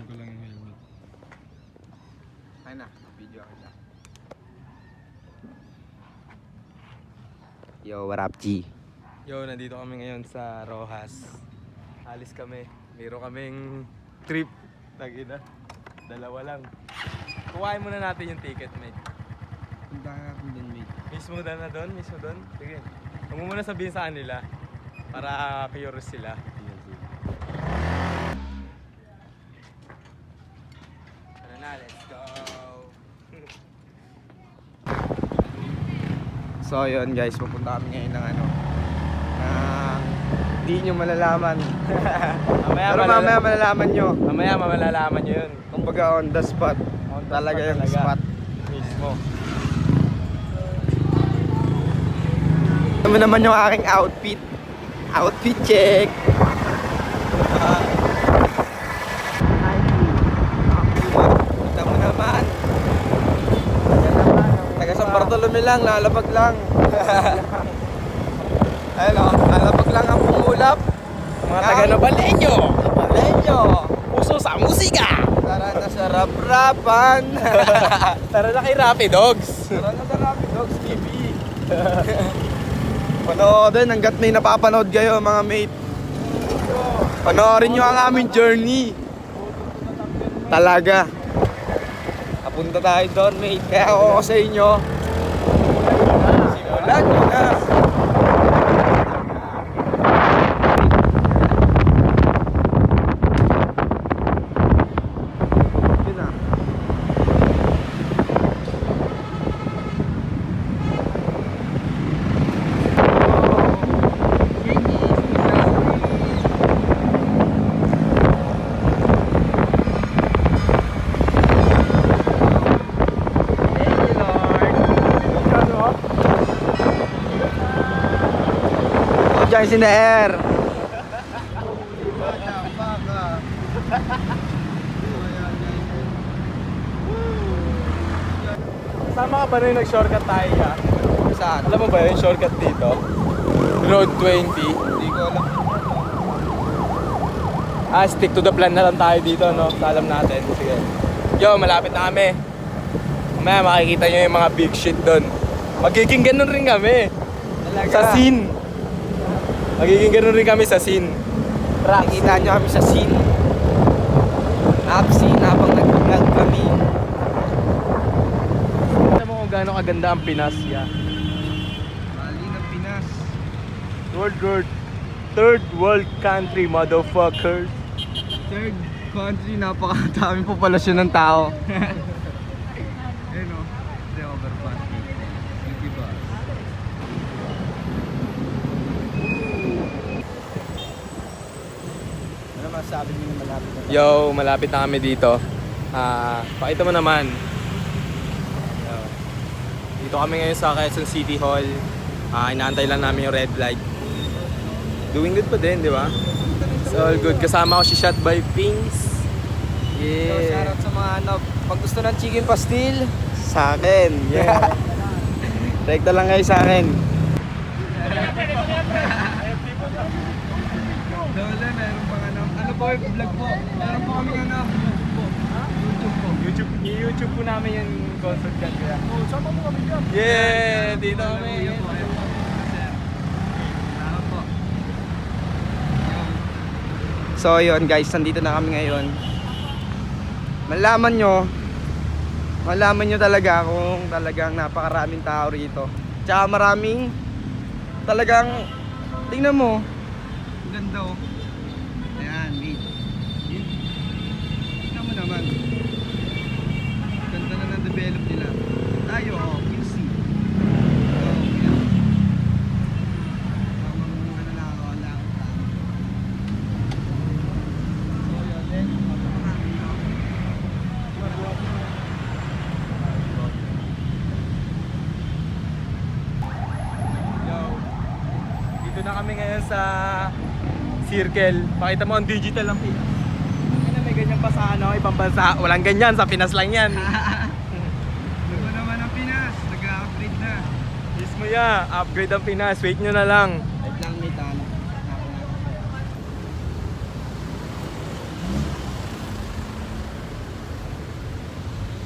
ko lang yung helmet. Ay na, video ako na. Yo, what up, G? Yo, nandito kami ngayon sa Rojas. Alis kami. Meron kaming trip. Tagina. Dalawa lang. Kuhain muna natin yung ticket, mate. Punta ka natin dun, mate. Mismo na doon? Mismo doon? Sige. Huwag mo muna sabihin sa kanila. Para curious sila. Tara na, let's go! So, yun guys, pupunta kami ngayon ng ano, na hindi nyo malalaman. Pero mamaya malalaman nyo. Mamaya malalaman nyo yun. Kumbaga on the spot. Talaga yung spot. Mismo. Ito mo naman yung aking outfit. Outfit check. Ito mo naman. Taga San Bartolome lang, lalapag lang. Ayun o, lalapag lang ang pumulap. Mga taga Nabaleño! Nabaleño! Puso sa musika! Tara na sa rap-rapan. Tara na kay Rapid Dogs! Tara na sa Rapid Dogs TV. Panoodin hanggat may napapanood kayo mga mate. Panoorin nyo ang aming journey. Talaga. Napunta tayo doon mate. Kaya ako sa inyo. Simulan nyo na. Giants in the air. Sama ka ba rin nag-shortcut tayo ka? Saan? Alam mo ba yung shortcut dito? Road 20. Hindi ko alam. Stick to the plan na lang tayo dito, no? Sa alam natin. Sige. Yo, malapit na kami. Mamaya makikita nyo yung mga big shit doon. Magiging ganun rin kami. Talaga. Sa scene. Magiging ganun rin kami sa scene. Nakikita nyo kami sa scene. Up scene habang nag-vlog kami. Kita mo kung gaano kaganda ang Pinas, yeah. Mali ng Pinas. Third world country, motherfuckers. Third country, napakadaming populasyon ng tao. Ayun o, the overpass. City bus. Ano masasabi niyo na malapit na? Yo, malapit na kami dito. Pakita mo naman. Yo. Dito kami ngayon sa Quezon City Hall. Inaantay lang namin yung red light. Doing good pa din, di ba? It's all good. Kasama ko si Shot by Pings. So, Yeah. shoutout sa mga ano, pag gusto ng chicken pastil, sa akin. Yeah. Rekta lang kayo sa akin. Dole, meron pang ano po yung vlog po? Meron po kami YouTube po. YouTube po namin yung concert kan kaya. Oh, sama mo kami dyan. Yeah, dito kami. So yun guys, nandito na kami ngayon. Malaman nyo talaga kung talagang napakaraming tao rito. Tsaka maraming talagang, tingnan mo, ang ganda oh. Ayan, wait. Tingnan mo naman. Ganda na na-develop nila. Tayo oh, QC. Oh, yan. Tamang ano lang ako lang. So yun, then, mapakarami no? Yo. Dito na kami ngayon sa Circle. Pakita mo ang digital ng Pinas. Ano, may ganyan pa sa ano, ibang bansa. Walang ganyan, sa Pinas lang yan. Ito naman ang Pinas, nag-upgrade na. Mismo ya, upgrade ang Pinas. Wait nyo na lang. Wait lang, Mitan.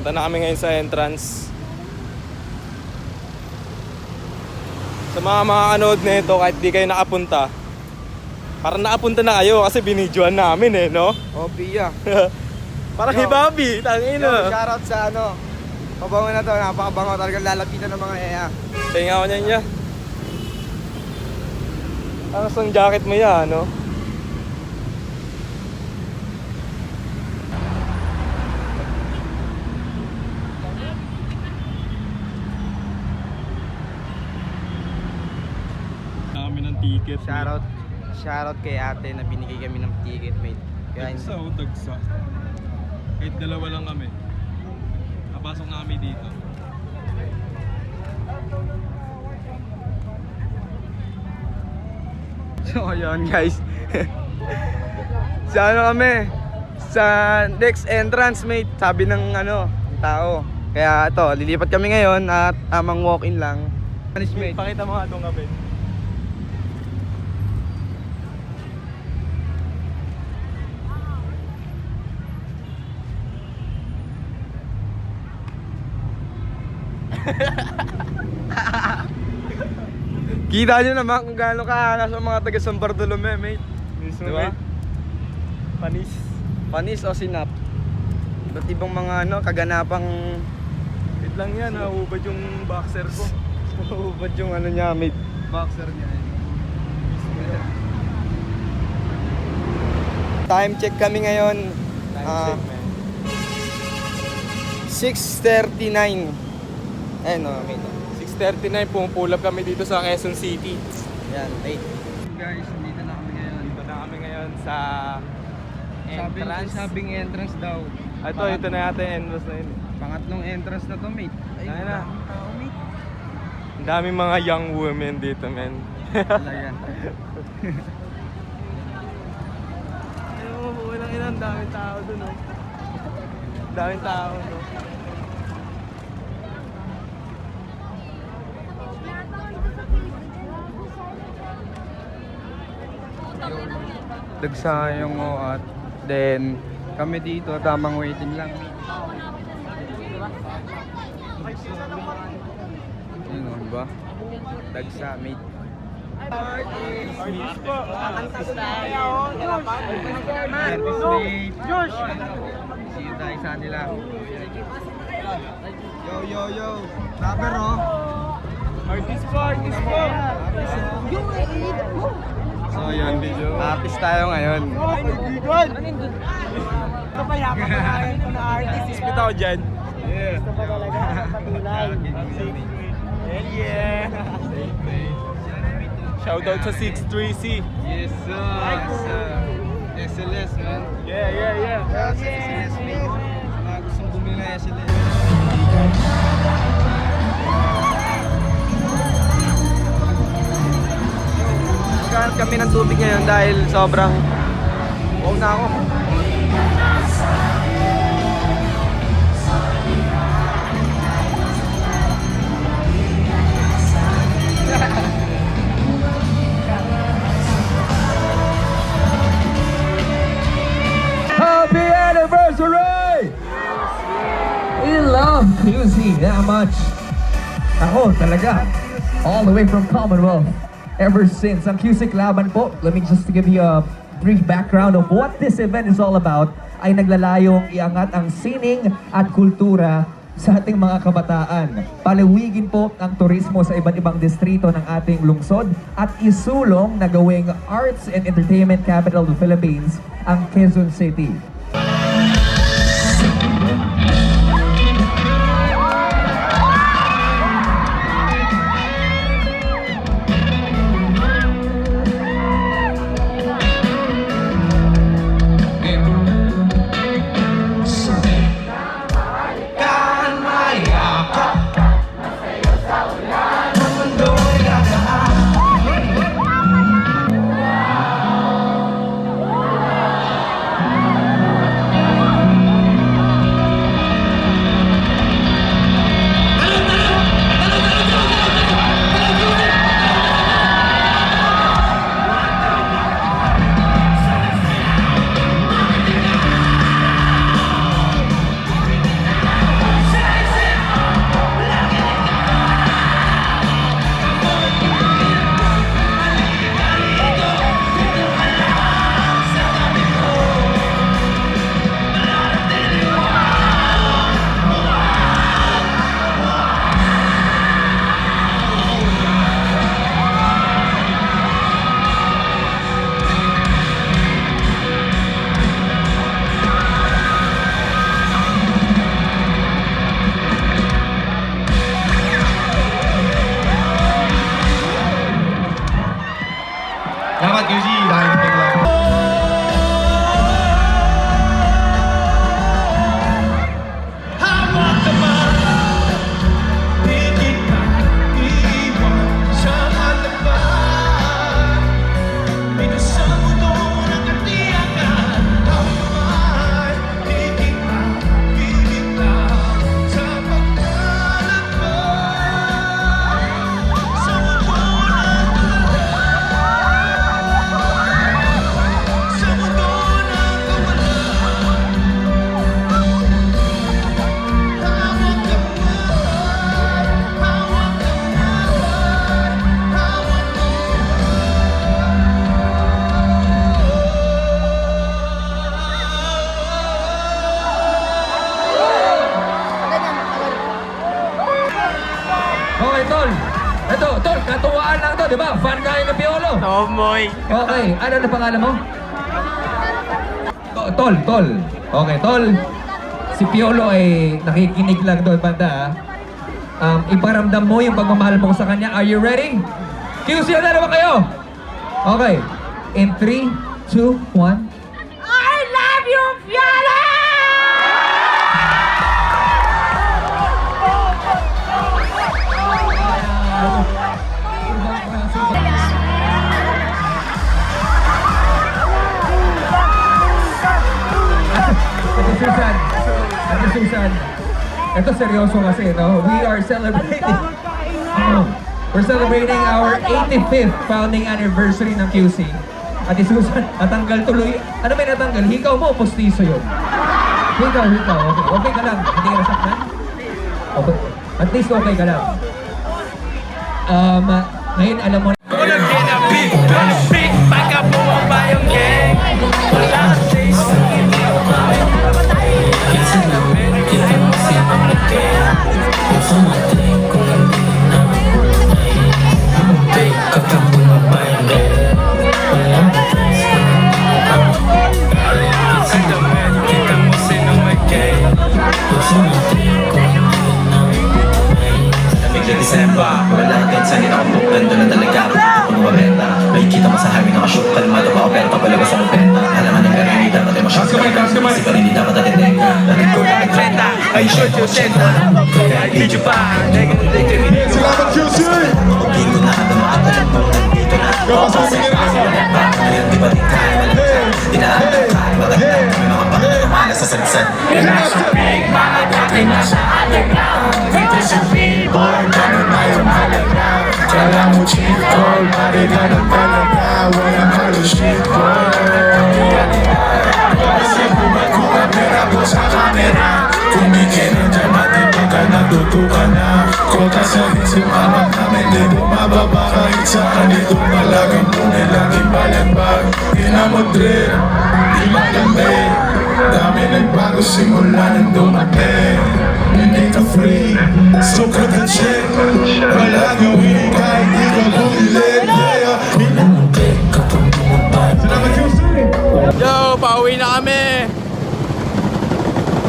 Punta na kami ngayon sa entrance. Sa mga makakanood na ito, kahit di kayo nakapunta, parang nakapunta na kayo kasi binidyoan namin eh, no? Oh, Pia. Parang Yo. kay Bobby, tangin Yo, na. shoutout sa ano. Pabango na to, napakabango. Talagang lalapitan ng mga EA. Tingnan ko niyan niya. Ang sang jacket mo yan, no? Dami ng ticket. Shoutout kay ate na binigay kami ng ticket, mate. Kaya Tagsa o tagsa. Kahit dalawa lang kami. Napasok na kami dito. So ayun guys. Sa ano kami? Sa next entrance, mate. Sabi ng ano, ng tao. Kaya ito, lilipat kami ngayon at tamang walk-in lang. Spanish, mate. Pakita mo nga itong kapit. Kita nyo naman kung gaano kaangas ang mga taga San Bartolome, mate. Mismo, Diba? mate. Panis. Panis o sinap. Iba't ibang mga ano, kaganapang Wait lang yan, hahubad yung boxer ko. ubad yung ano niya, mate. Boxer niya. Time check kami ngayon. Time check, man. 6:39. Ayun o, mate. 6:39, pull up kami dito sa Quezon City. Yan, mate. Guys, dito na kami ngayon. Dito na kami ngayon sa entrance. Sabing entrance daw. Ito na yata yung entrance na yun. Pangatlong entrance na to, mate. Ay, Ayun na. maraming tao, mate. Ang daming mga young women dito, men. Talaga. Ayun mo, walang ina, ang daming tao dun, oh. Ang daming tao, no? Dagsayang mo at then kami dito, tamang waiting lang. Ayun o, diba? Dagsa, mate. Artist po. Artist mate. Josh! See you tayo sa nila. Yo, yo, yo. Rapper oh. Artist po, artist po. So yun, artist tayo ngayon. Ito pa yaman na artist. Ispit ako dyan. Yeah. Gusto pa talaga napatulay. Hell yeah! Shoutout sa 630C. Yes, sir. SLS, man. Yeah, yeah, yeah. Sa SLS, mate. Mga gustong bumili na SLS. Nagkahanap kami ng tubig ngayon dahil sobrang wow na ako. Happy anniversary! We love QC that much. Ako talaga, all the way from Commonwealth. Ever since ang QC Laban po, let me just give you a brief background of what this event is all about, ay naglalayong iangat ang sining at kultura sa ating mga kabataan. Paliwigin po ang turismo sa iba't ibang distrito ng ating lungsod at isulong na gawing arts and entertainment capital of the Philippines ang Quezon City. di ba? Fan tayo ng Piolo. Tomoy. Okay, ano na pangalan mo? Tol, Tol. Okay, Tol. Si Piolo ay nakikinig lang doon, banda. Iparamdam mo yung pagmamahal mo sa kanya. Are you ready? QC na naman kayo. Okay. In 3, 2, 1. I love you, Fiona! Ate Susan. Ate Susan. Ito seryoso kasi, no? We are celebrating. We're celebrating our 85th founding anniversary ng QC. Ate Susan, natanggal tuloy. Ano may natanggal? Hikaw mo o postizo yun? Hikaw. Okay. Okay ka lang. Hindi ka nasaktan? Okay. At least okay ka lang. Ngayon, alam mo na. Wala agad sa nila akong buklan doon na talaga ako kung mabenta. May kita mo sa highway nakashoot, kalmado pa ako pero papalaga sa kubenta. Halaman ng pero hindi dapat ay masyot ka. Isipan hindi dapat atiteng ka. Dating ko na nagtrenta, ay shoot yung senta. Kaya video pa, Salamat QC! Pag-ibig ko na ito makatalag mo nandito na. Kapasok mo nila! Ngayon di ba din kaya malagsan? Dinaanan kahit matagdan. May mga pagkakamala sa sansan. Kala mo cheat code, pare ka ng talaga. Walang halos shit kasi bumat ko kamera ko sa kamera. Kumikira dyan, matipag ka na, tutukan na. Kota sa isip, amat namin, di bumababa kahit saan. Dito malagang punay, laging balagbag. Di na mo drip, di malambe. Dami nagbago simula nang dumating. Hindi ka free, sukat at check. Wala gawin kahit di ka bumilit. Salamat QC! Yo, pauwi na kami.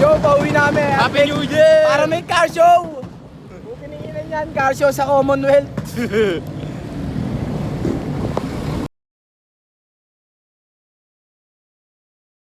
Yo, pauwi namin. Happy New Year! Para may car show. Kung kinikinan yan, car show sa Commonwealth.